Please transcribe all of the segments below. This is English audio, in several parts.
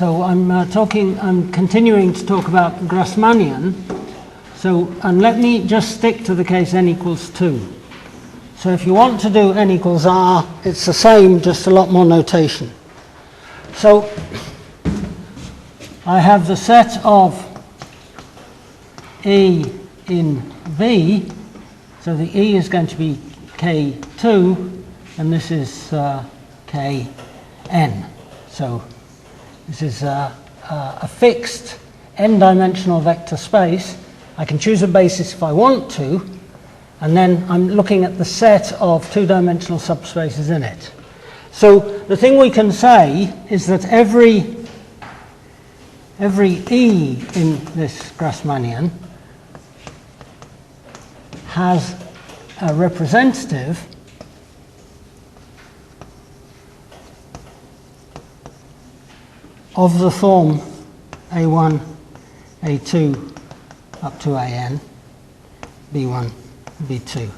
So I'm continuing to talk about Grassmannian. So, and let me just stick to the case n equals 2. So if you want to do n equals r, it's the same, just a lot more notation. So I have the set of E in V, so the E is going to be K2, and this is Kn. So this is a fixed n-dimensional vector space. I can choose a basis if I want to, and then I'm looking at the set of two-dimensional subspaces in it. So the thing we can say is that every E in this Grassmannian has a representative of the form A1, A2 up to AN, B1, B2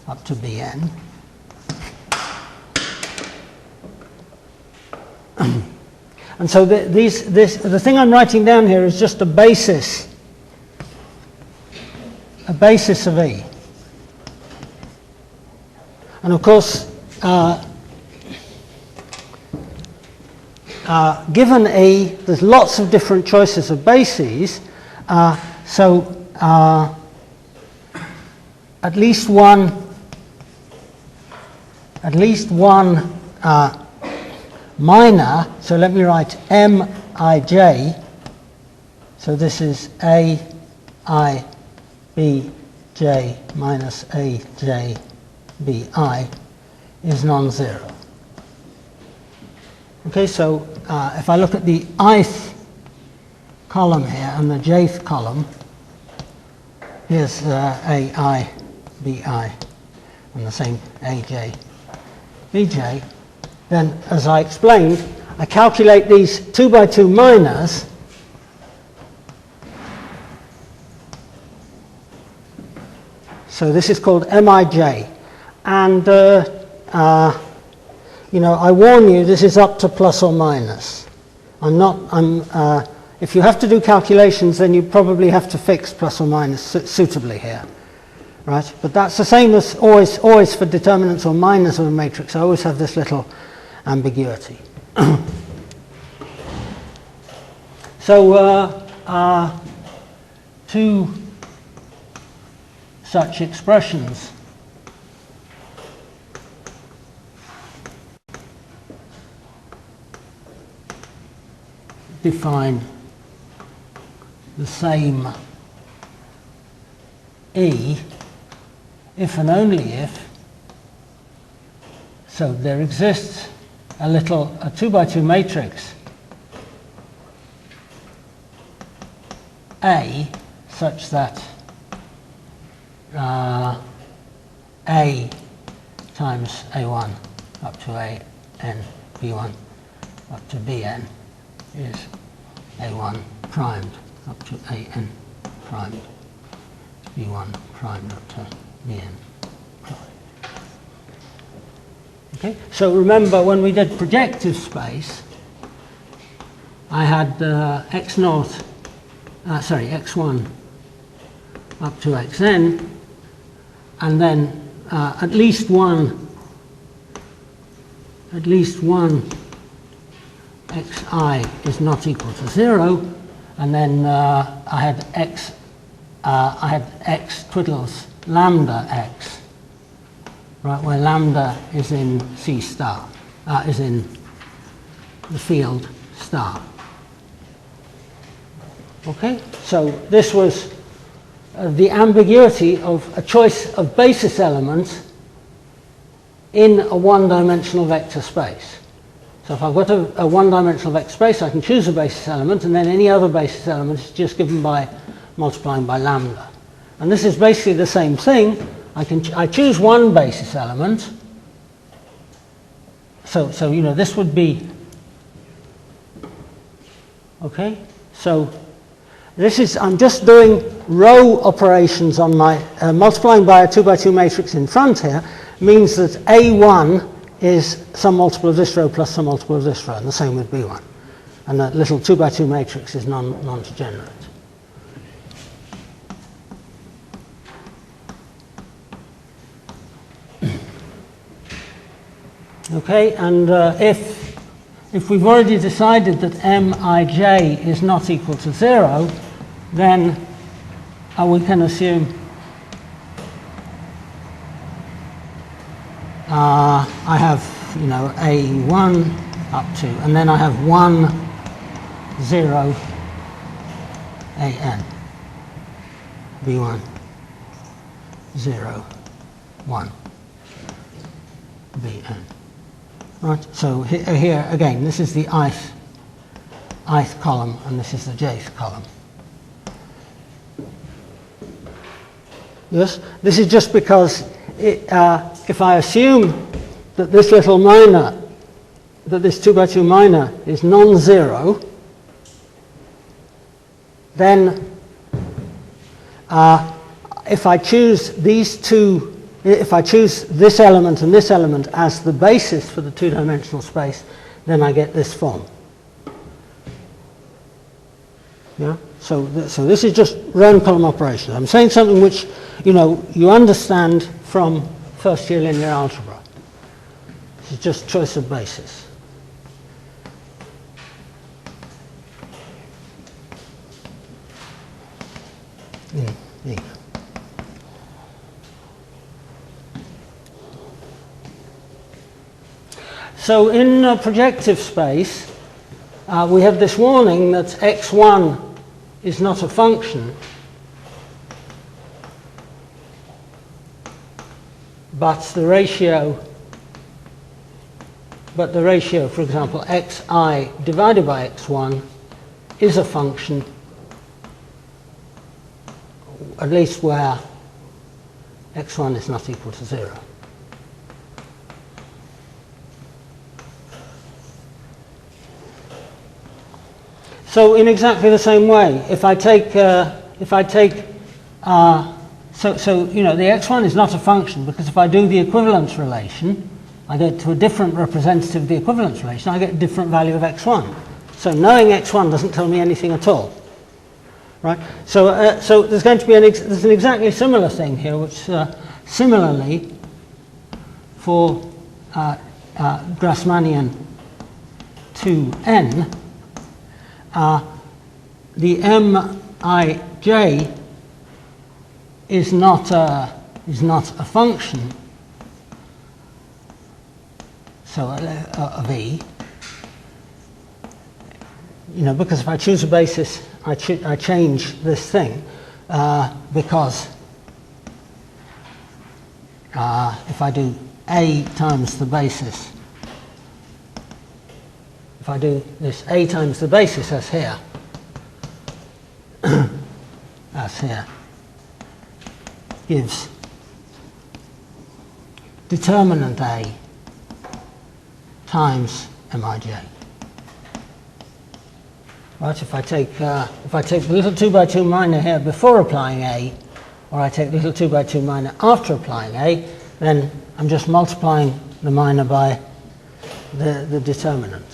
up to Bn. And so the thing I'm writing down here is just a basis of E. And of course, given E, there's lots of different choices of bases. So at least one minor, so let me write Mij, so this is Aij Bj minus Aj Bi is non-zero. Okay, so if I look at the ith column here and the jth column, here's Ai Bi and the same Aj Bj, then as I explained, I calculate these 2 by 2 minors so this is called Mij, and you know, I warn you, this is up to plus or minus. If you have to do calculations, then you probably have to fix plus or minus suitably here, right? But that's the same as always for determinants or minors of a matrix. I always have this little ambiguity. So two such expressions define the same E if and only if, so there exists a 2 by 2 matrix A such that A times A1 up to AN B1 up to Bn is A1 primed up to AN primed, B1 primed up to Bn primed. Okay, so remember when we did projective space, I had x1 up to xn, and then at least one xi is not equal to 0, and then I had x twiddles lambda x, right, where lambda is in C star, is in the field star. Okay, so this was the ambiguity of a choice of basis elements in a one-dimensional vector space. So if I've got a one-dimensional vector space, I can choose a basis element, and then any other basis element is just given by multiplying by lambda. And this is basically the same thing. I choose one basis element. So you know, this would be, okay? So this is, I'm just doing row operations on my, multiplying by a 2 by 2 matrix in front here means that A1 is some multiple of this row plus some multiple of this row, and the same with B1. and that little 2 by 2 matrix is non-degenerate. Okay, and if we've already decided that Mij is not equal to 0, then we can assume I have, A1 up to, and then I have 1, 0, AN. B1, 0, 1, Bn. Right, so here again, this is the ith column, and this is the jth column. Yes, this is just because if I assume that this little minor, that this 2 by 2 minor is non-zero, then if I choose these two, if I choose this element and this element as the basis for the two-dimensional space, then I get this form. Yeah. So this is just round column operations. I'm saying something which you understand from first year linear algebra. This is just choice of basis. Yeah. So in projective space, we have this warning that x1 is not a function, but the ratio, for example, xi divided by x1 is a function, at least where x1 is not equal to 0. So in exactly the same way, if I take the x1 is not a function, because if I do the equivalence relation, I get to a different representative of the equivalence relation, I get a different value of x1. So knowing x1 doesn't tell me anything at all. Right? So there's going to be there's an exactly similar thing here, which similarly for Grassmannian 2n, the Mij is not a function, so of E, because if I choose a basis, I change this thing, because if I do A times the basis, if I do this A times the basis as here, gives determinant A times Mij. Right, if I take the little 2 by 2 minor here before applying A, or I take the little 2 by 2 minor after applying A, then I'm just multiplying the minor by the determinant.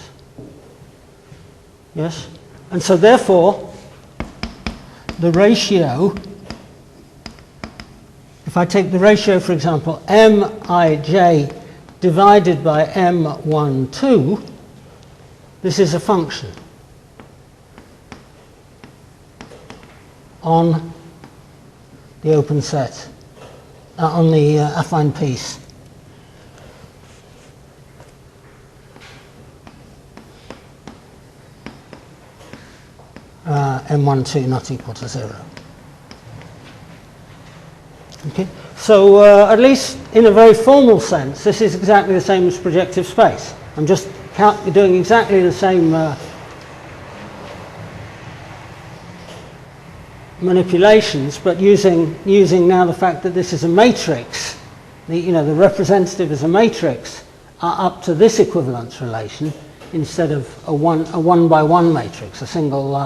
Yes? And so therefore, the ratio, if I take the ratio, for example, Mij divided by M12, this is a function on the open set, on the affine piece. M12 not equal to 0. Okay, so at least in a very formal sense, this is exactly the same as projective space. I'm just doing exactly the same manipulations, but using now the fact that this is a matrix, the representative is a matrix up to this equivalence relation instead of a one by one matrix, a single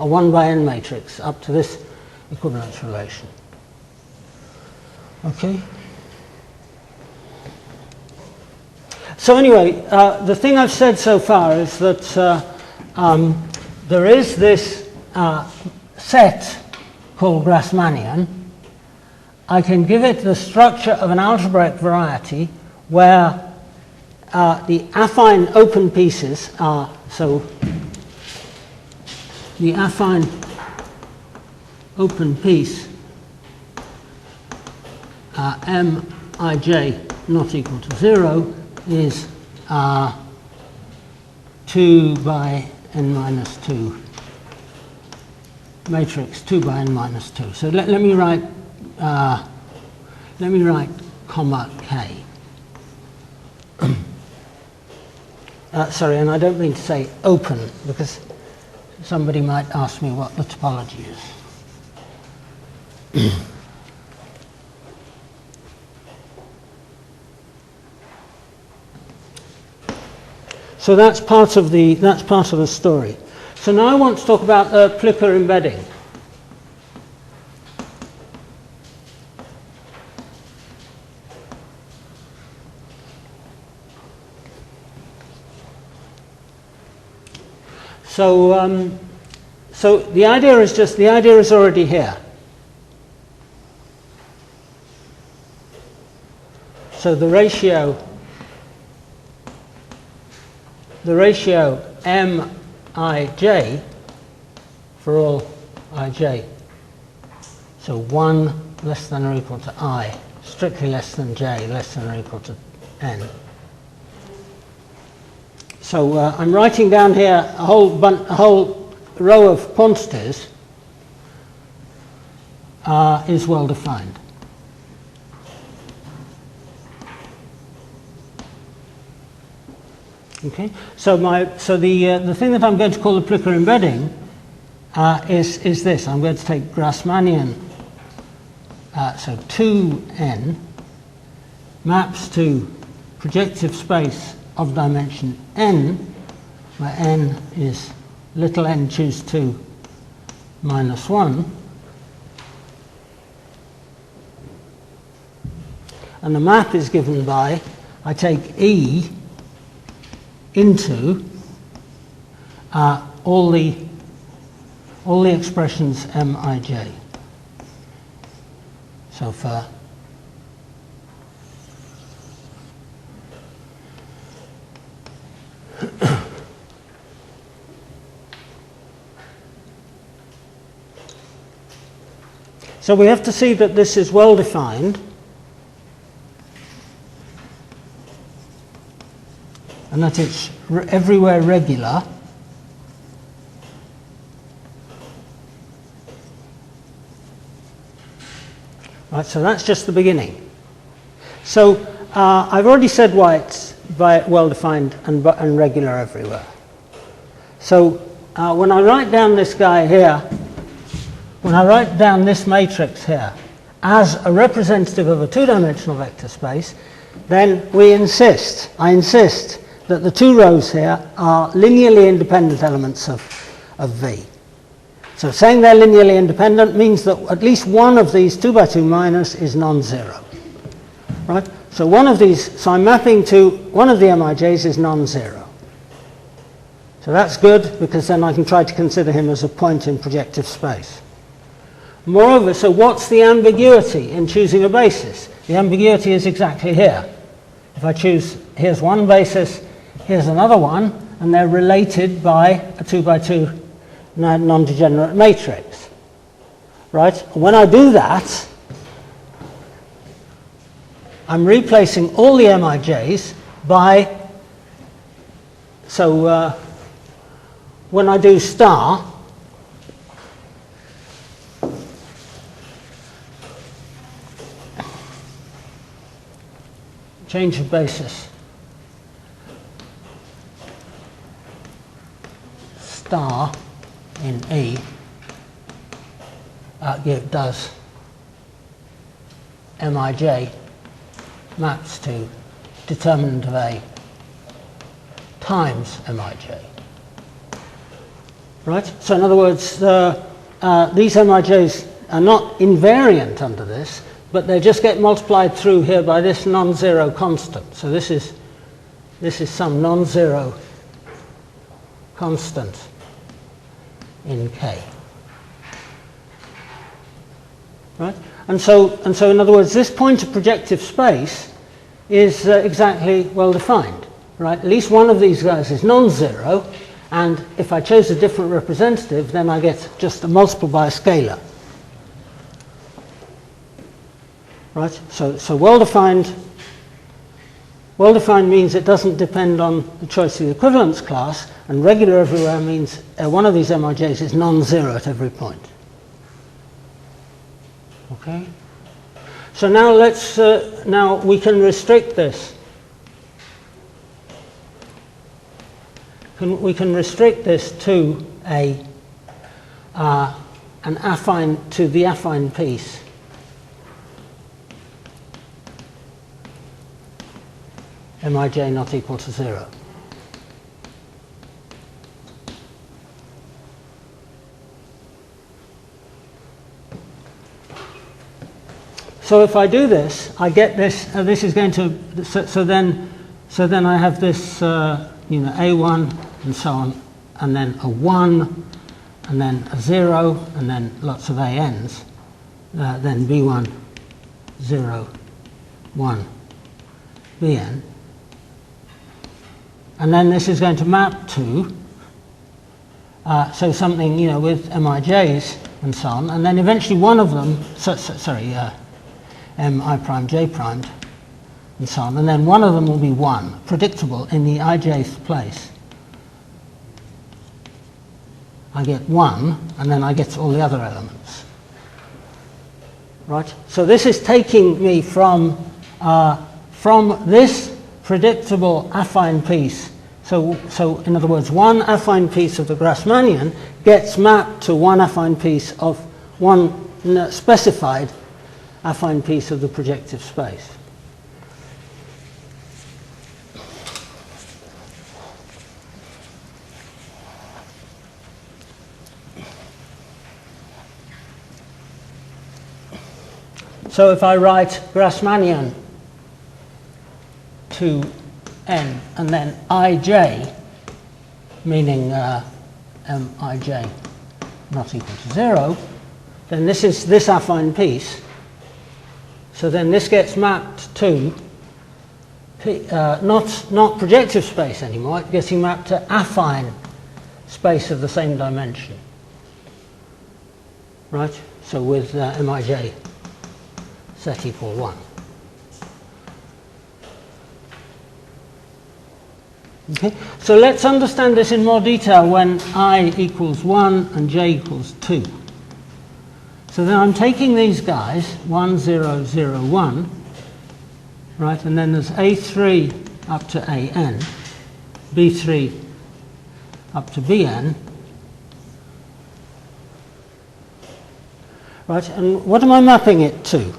a 1 by n matrix up to this equivalence relation. Okay. So anyway, the thing I've said so far is that there is this set called Grassmannian. I can give it the structure of an algebraic variety where the affine open pieces are, so the affine open piece Mij not equal to 0 is 2 by n minus 2 matrix 2 by n minus 2. So let me write comma k. Sorry, and I don't mean to say open because somebody might ask me what the topology is. So that's part of the story. So now I want to talk about Plicker embedding. So the idea is already here. So the ratio Mij for all ij, so 1 less than or equal to I, strictly less than j, less than or equal to n. So I'm writing down here a whole row of quantities is well defined. Okay, so the thing that I'm going to call the Plicker embedding is this. I'm going to take Grassmannian, so 2n maps to projective space of dimension n, where n is little n choose 2 minus 1, and the map is given by, I take E into all the expressions Mij. So for so we have to see that this is well defined, and that it's everywhere regular. Right, so that's just the beginning. So I've already said why it's well defined and regular everywhere. So when I write down this guy here, when I write down this matrix here as a representative of a two-dimensional vector space, then I insist that the two rows here are linearly independent elements of V. So saying they're linearly independent means that at least one of these 2 by 2 minus is non-zero. Right? So one of these, so I'm mapping to one of the Mij's is non-zero. So that's good because then I can try to consider him as a point in projective space. Moreover, so what's the ambiguity in choosing a basis? The ambiguity is exactly here. If I choose, here's one basis, here's another one, and they're related by a 2 by 2 non-degenerate matrix. Right? When I do that, I'm replacing all the Mij's by, so when I do star, change of basis, star in E does Mij maps to determinant of A times Mij. Right? So in other words, these Mij's are not invariant under this, but they just get multiplied through here by this non-zero constant. So this is some non-zero constant in K. Right? And so in other words, this point of projective space is exactly well defined. Right? At least one of these guys is non-zero, and if I chose a different representative, then I get just a multiple by a scalar. Right? So well-defined means it doesn't depend on the choice of the equivalence class, and regular everywhere means one of these MIJs is non-zero at every point. Okay? So now now we can restrict this. We can restrict this to the affine piece Mij not equal to 0. So if I do this, I get this. This is going to. So then I have this. A1 and so on, and then a 1, and then a 0, and then lots of ANs. Then B1, 0, 1, Bn. And then this is going to map to so something with MIJs and so on, and then eventually one of them, Mi prime j primed, and so on, and then one of them will be 1, predictable in the ijth place. I get 1, and then I get all the other elements. Right? So this is taking me from this predictable affine piece. So in other words, one affine piece of the Grassmannian gets mapped to one affine piece of one specified affine piece of the projective space. So if I write Grassmannian to n and then ij, meaning mij not equal to 0, then this is this affine piece. So then this gets mapped to not projective space anymore, it's getting mapped to affine space of the same dimension. Right? So with Mij set equal 1. Okay, so let's understand this in more detail when I equals 1 and j equals 2. So then I'm taking these guys, 1, 0, 0, 1, right, and then there's A3 up to AN, B3 up to BN, right, and what am I mapping it to?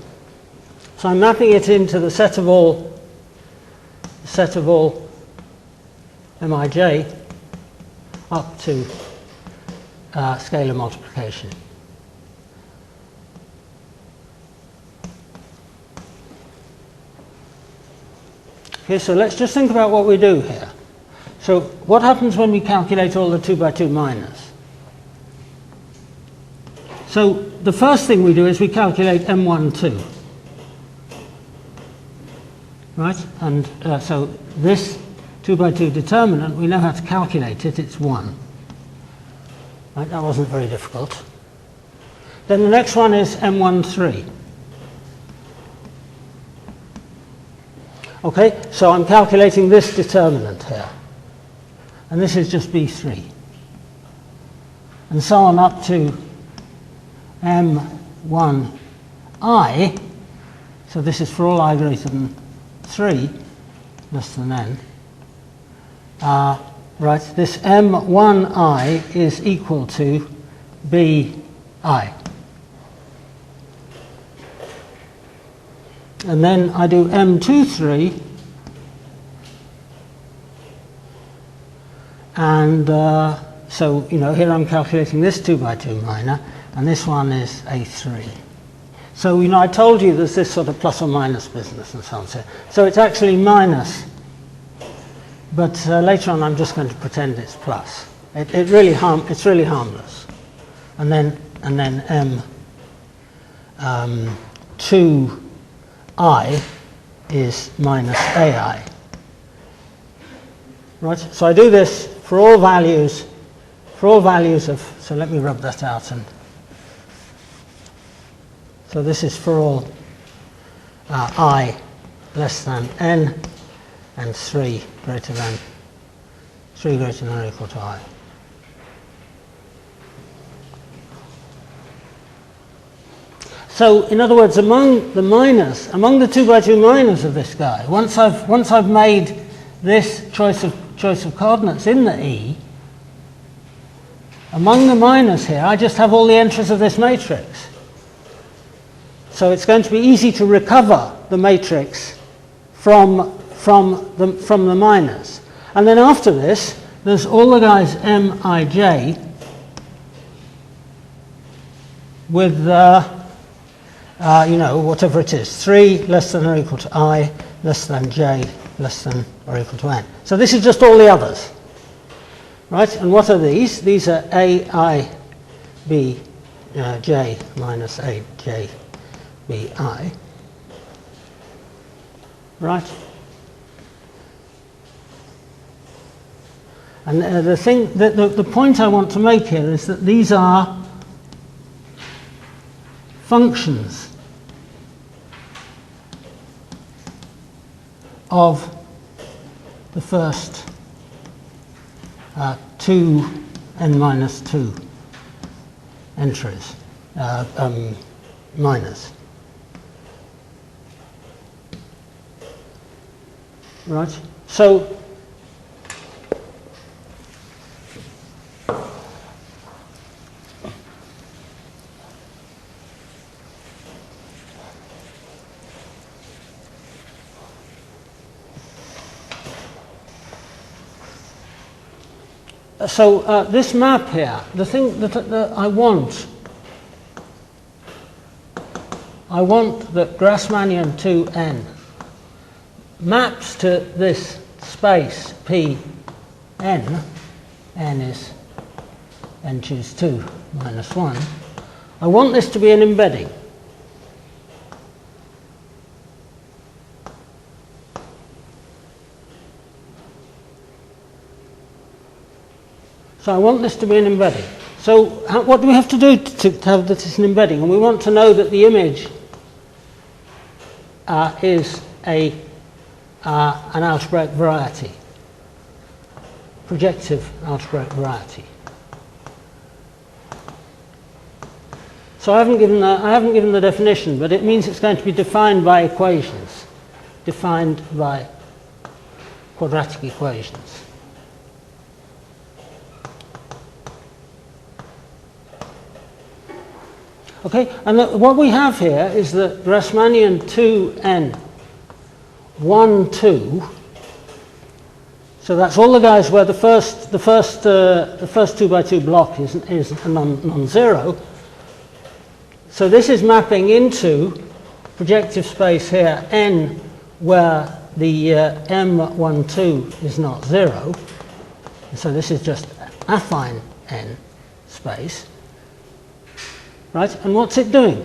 So I'm mapping it into the set of all Mij up to scalar multiplication. Okay, so let's just think about what we do here. So what happens when we calculate all the 2 by 2 minors? So the first thing we do is we calculate M12. Right? And so this 2 by 2 determinant, we know how to calculate it, it's 1. Right? That wasn't very difficult. Then the next one is M13. Okay, so I'm calculating this determinant here. And this is just B3. And so on up to M1I. So this is for all I greater than 3, less than n. Right, this M1I is equal to BI. And then I do M23, and so here I'm calculating this 2 by 2 minor, and this one is A3. So I told you there's this sort of plus or minus business and so on. So it's actually minus, but later on I'm just going to pretend it's plus. It's really harmless. And then m 2I is minus AI. Right. So I do this for all values of. So let me rub that out, and so this is for all I less than n and 3 greater than or equal to I. So, in other words, among the 2 by 2 minors of this guy, once I've made this choice of coordinates in the E, among the minors here, I just have all the entries of this matrix. So it's going to be easy to recover the matrix from the minors. And then after this, there's all the guys Mij with whatever it is, 3 less than or equal to I, less than j, less than or equal to n. So this is just all the others. Right? And what are these? These are AI, B, j minus A, j, B, I. Right? And the point I want to make here is that these are functions of the first 2 n minus 2 entries, minors. Right? So this map here, the thing that I want that Grassmannian 2n maps to this space P n is n choose 2 minus 1. I want this to be an embedding. So I want this to be an embedding. So what do we have to do to have that it's an embedding? And we want to know that the image is an algebraic variety, projective algebraic variety. So I haven't given the definition, but it means it's going to be defined by equations, defined by quadratic equations. Okay, and what we have here is the Grassmannian 2n 1, 2. So that's all the guys where the first 2 by 2 block is non-zero. So this is mapping into projective space here n, where the m12 is not 0. So this is just affine n space. Right, and what's it doing?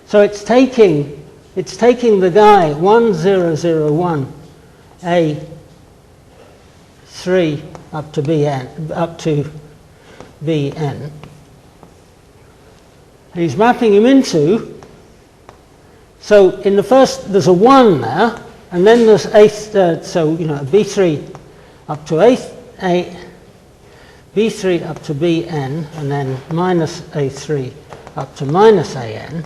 So it's taking the guy 1, 0, 0, 1, A3 up to Bn. And he's mapping him into. So in the first there's a 1 there, and then there's B3 up to B3 up to Bn, and then minus A3 up to minus an,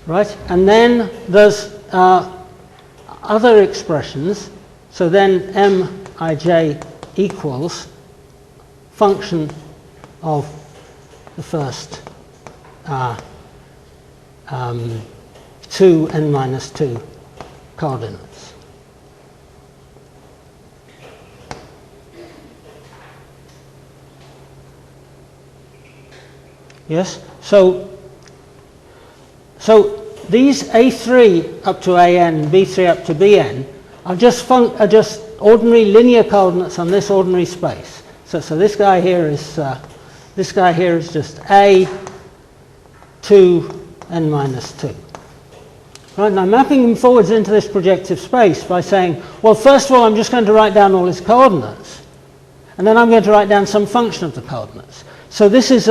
right? And then there's other expressions. So then Mij equals function of the first 2 n minus 2 coordinates. Yes, so these A3 up to AN, B3 up to BN are just ordinary linear coordinates on this ordinary space. So this guy here is just a 2 n minus 2. Right, now mapping them forwards into this projective space by saying, well, first of all, I'm just going to write down all its coordinates, and then I'm going to write down some function of the coordinates. So this is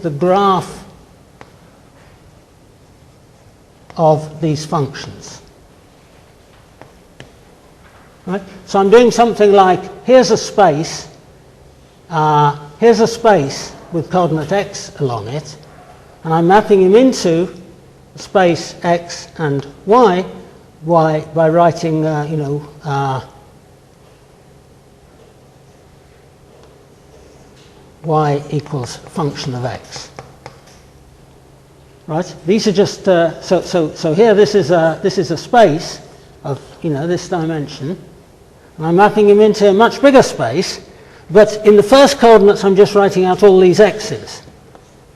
the graph of these functions. Right? So I'm doing something like, here's a space with coordinate x along it, and I'm mapping him into space x and y by writing, y equals function of x. Right? These are just so here this is a space of this dimension, and I'm mapping him into a much bigger space. But in the first coordinates, I'm just writing out all these x's.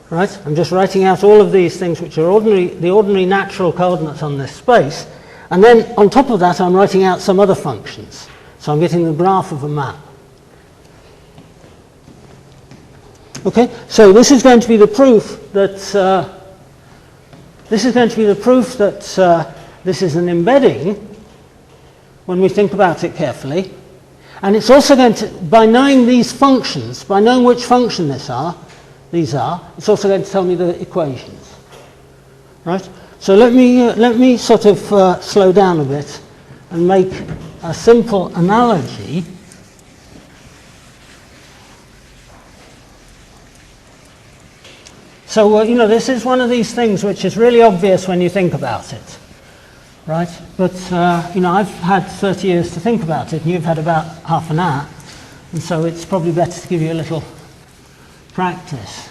Right? I'm just writing out all of these things which are the ordinary natural coordinates on this space. And then on top of that, I'm writing out some other functions. So I'm getting the graph of a map. Okay, so this is going to be the proof that this is an embedding when we think about it carefully. And it's also going to, by knowing these functions, by knowing which function these are, it's also going to tell me the equations. Right? So let me sort of slow down a bit and make a simple analogy. So this is one of these things which is really obvious when you think about it. Right, but I've had 30 years to think about it, and you've had about half an hour, and so it's probably better to give you a little practice.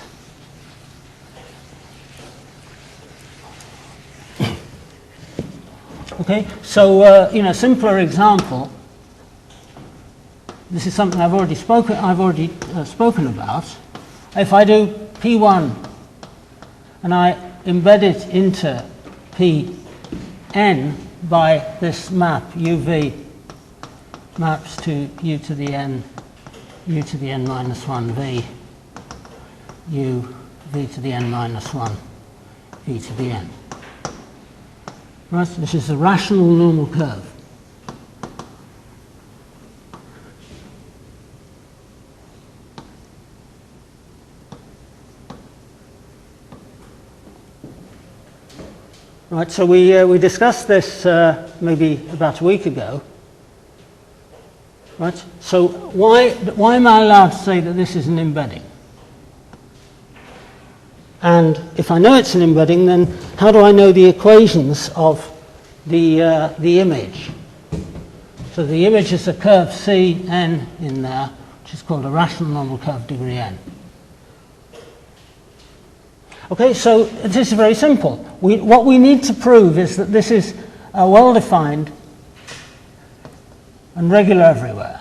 Okay, so simpler example. This is something I've already spoken about. If I do P1 and I embed it into P n by this map uv maps to u to the n minus 1 v u v to the n minus 1 v to the n. Right, this is a rational normal curve. Right, so we discussed this maybe about a week ago. Right, so why am I allowed to say that this is an embedding? And if I know it's an embedding, then how do I know the equations of the image? So the image is a curve C n in there, which is called a rational normal curve degree n. Okay, so this is very simple. What we need to prove is that this is well-defined and regular everywhere.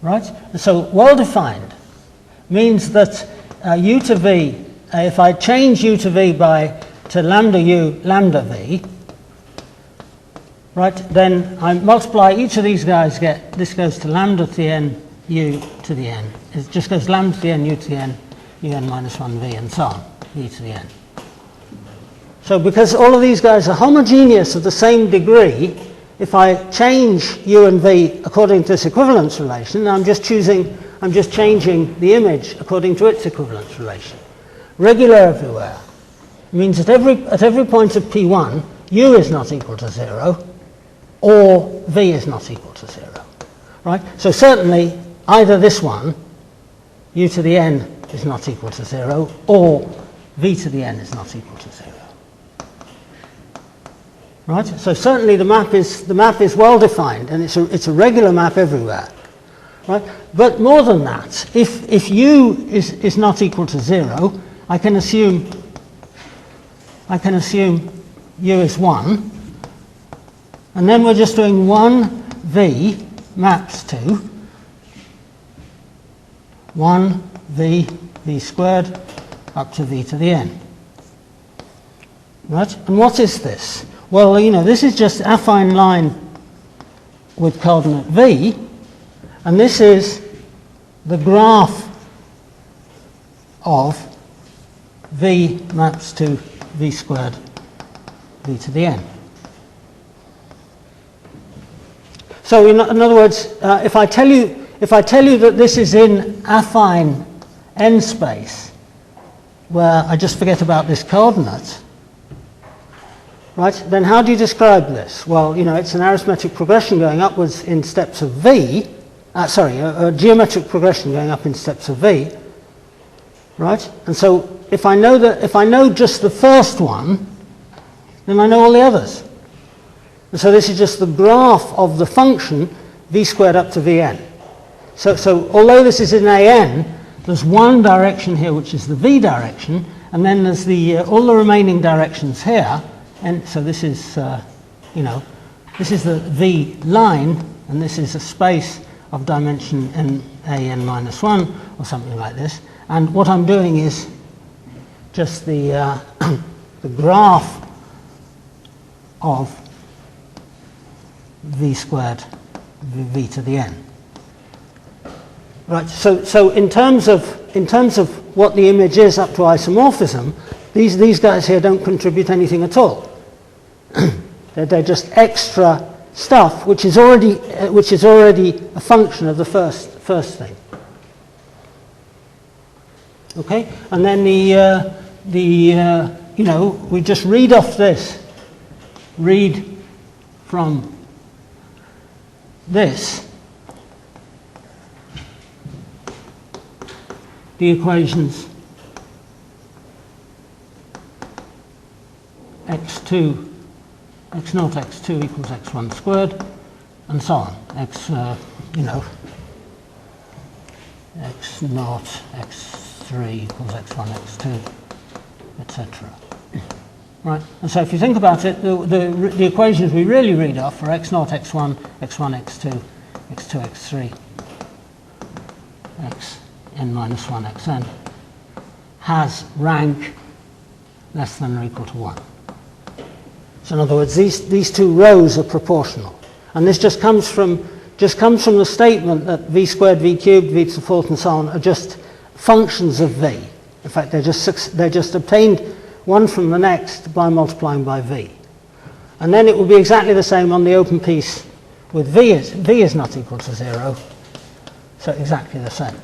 Right? So well-defined means that u to v, if I change u to v to lambda u, lambda v, right, then I multiply each of these guys, this goes to lambda to the n, u to the n. It just goes lambda to the n, u to the n, un minus 1v, and so on, v to the n. So because all of these guys are homogeneous of the same degree, if I change u and v according to this equivalence relation, I'm just changing the image according to its equivalence relation. Regular everywhere means at every point of P1, u is not equal to 0, or v is not equal to 0. Right? So certainly either this one, u to the n, is not equal to 0, or v to the n is not equal to 0. Right? So certainly the map is well defined, and it's a regular map everywhere. Right? But more than that, if u is not equal to 0, I can assume u is 1, and then we're just doing 1v maps to 1v v squared up to v to the n. Right? And what is this? Well, this is just an affine line with coordinate v, and this is the graph of v maps to v squared v to the n. So in other words, if I tell you that this is in affine n space, where I just forget about this coordinate, right, then how do you describe this? Well, it's an arithmetic progression going upwards in steps of v, a geometric progression going up in steps of v, right? And so if I know just the first one, then I know all the others. And so this is just the graph of the function v squared up to vn. So although this is in an, there's one direction here which is the v direction, and then there's all the remaining directions here. And so this is, this is the v line, and this is a space of dimension n minus 1 or something like this. And what I'm doing is just the graph of v squared v to the n. Right. So in terms of what the image is up to isomorphism, these guys here don't contribute anything at all. They're just extra stuff which is already a function of the first thing. Okay, and then we just read off this. Read from this the equations x0 x2 equals x1 squared, and so on. x0 x3 equals x1 x2, etc. Right, and so if you think about it, the equations we really read off are x0 x1 x1 x2 x2 x3 xn minus 1 xn has rank less than or equal to 1. So in other words, these two rows are proportional, and this just comes from the statement that v squared, v cubed, v to the fourth, and so on are just functions of v. In fact, they're just obtained one from the next by multiplying by v, and then it will be exactly the same on the open piece with v is not equal to 0. So exactly the same,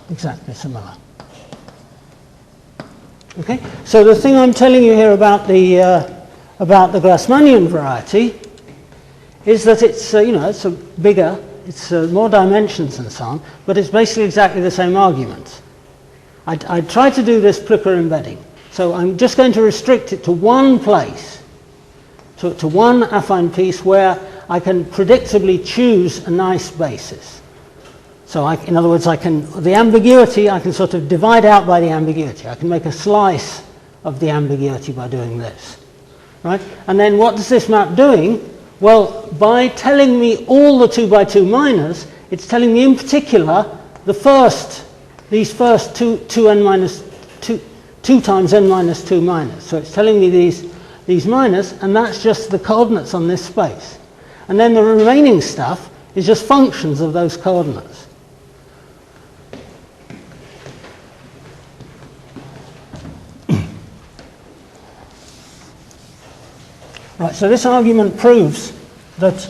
exactly similar. Okay, so the thing I'm telling you here about the Grassmannian variety is that it's it's a bigger, it's more dimensions and so on, but it's basically exactly the same argument. I try to do this Plicker embedding, so I'm just going to restrict it to one place, to one affine piece where I can predictably choose a nice basis. So in other words, the ambiguity, I can sort of divide out by the ambiguity. I can make a slice of the ambiguity by doing this, right? And then what is this map doing? Well, by telling me all the 2 by 2 minors, it's telling me in particular these first 2 times n minus 2 minors. So it's telling me these minors, and that's just the coordinates on this space. And then the remaining stuff is just functions of those coordinates. Right, so this argument proves that